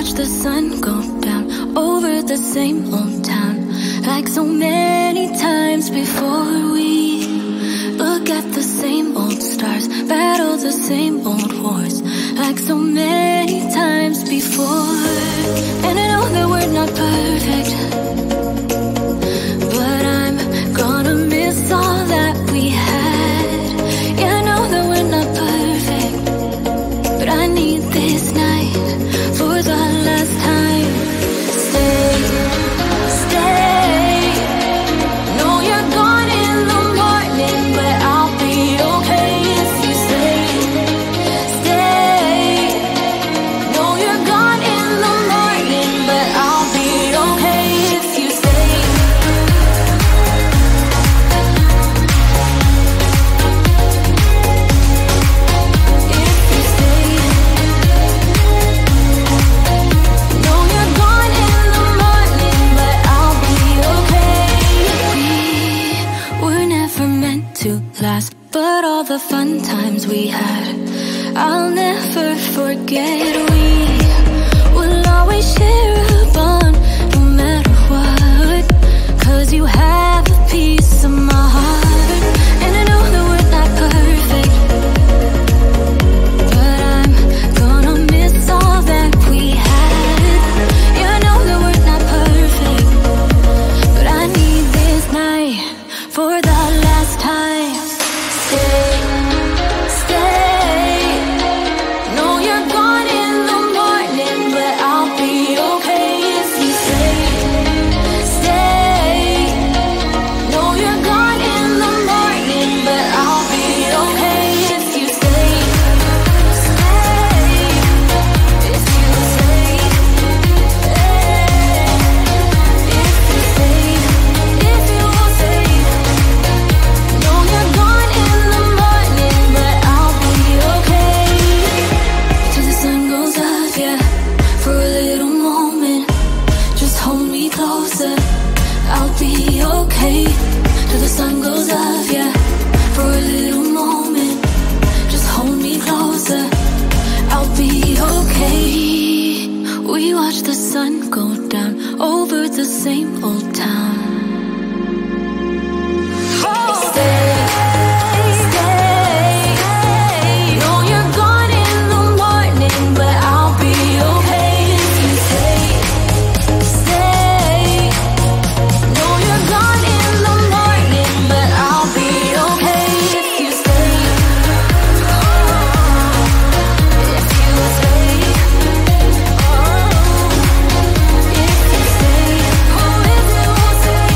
watch the sun go down over the same old town, like so many times before. We look at the same old stars, battle the same old wars, like so many times before. And I know that we're not perfect, but I'm gonna miss all that we had. Yeah, I know that we're not perfect, but I need this night for the last time. Stay, stay. Know you're gone in the morning, but I'll be okay if you stay. Stay. Know you're gone in the morning, but I'll be okay if you stay. If you stay. Know you're gone in the morning, but I'll be okay. We were never meant to last, but all the fun times we had, I'll never forget. We will always share a bond, no matter what, 'cause you have a piece of my heart. And I know that we're not perfect, but I'm gonna miss all that we had. Yeah, I know that we're not perfect, but I need this night for the last time. Stay, stay. Know you're gone in the morning, but I'll be okay if you stay. Stay. Know you're gone in the morning, but I'll be okay if you stay. Stay. If you stay. If you stay. If you stay. Know you're gone in the morning, but I'll be okay. Till the sun goes up, yeah, for a little moment. Just hold me closer, I'll be okay. Till the sun goes up, yeah, for a little moment. Just hold me closer, I'll be okay. We watch the sun go down over the same old town. Stay, stay. Know you're gone in the morning, but I'll be okay if you stay. Stay. Know you're gone in the morning, but I'll be okay if you stay. If you stay. If you stay. Oh, if you stay.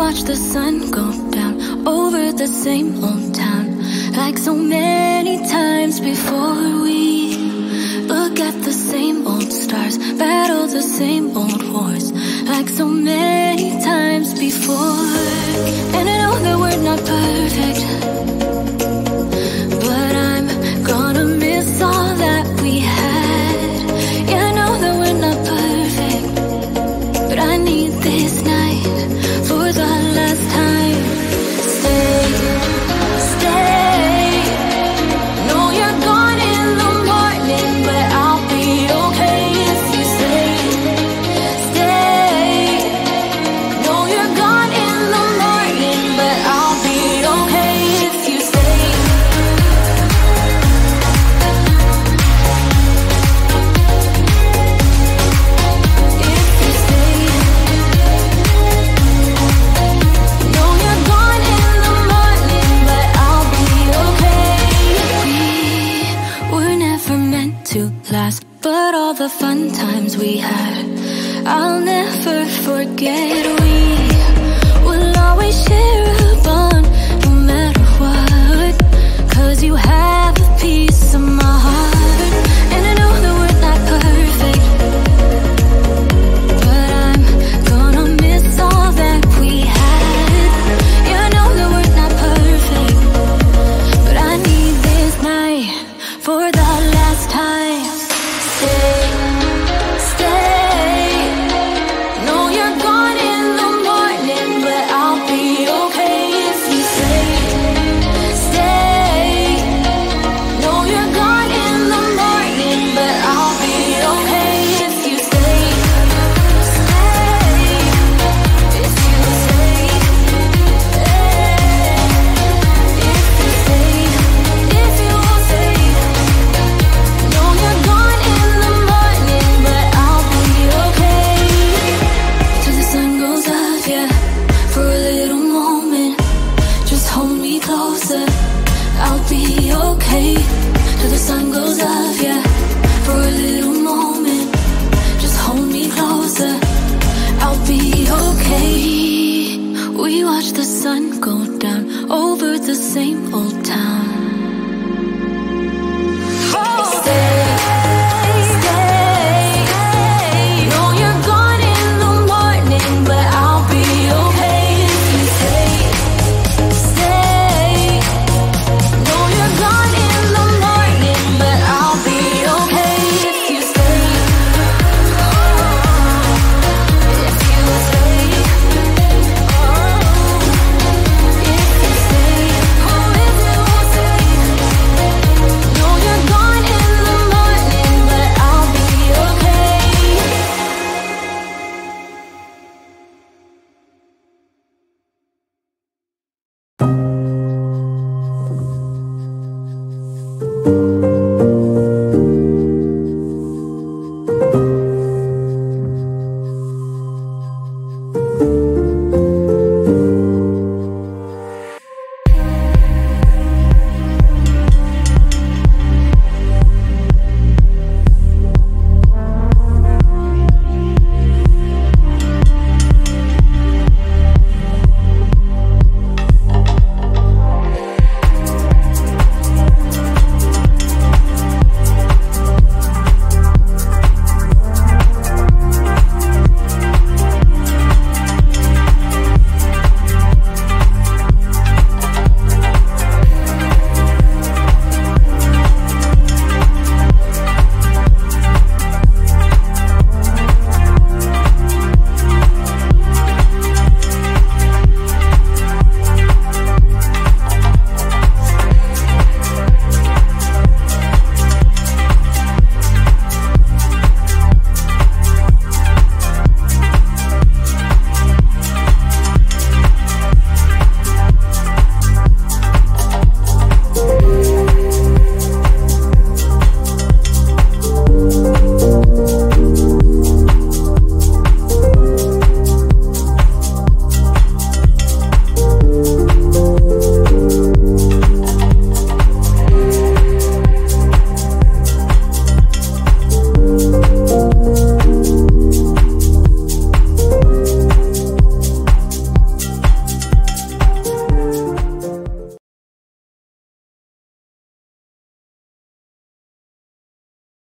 watch the sun go down over the same old town, like so many times before. We look at the same old stars, battle the same old wars, like so many times before. And I know that we're not perfect, but I'm gonna miss all that we had. Yeah, I know that we're not perfect, but I need this night for the last time. Stay, stay. No, you're gone in the morning, but I'll be okay if you stay. Stay. No, you're gone in the morning, but I'll be okay if you stay. If you stay. No, you're gone in the morning, but I'll be okay. We were never meant to last, but all the fun times we had, I'll never forget. We will always share a bond, no matter what, 'cause you have a piece of my heart. And I know that we're not perfect, but I'm gonna miss all that we had. Yeah, I know that we're not perfect, but I need this night for the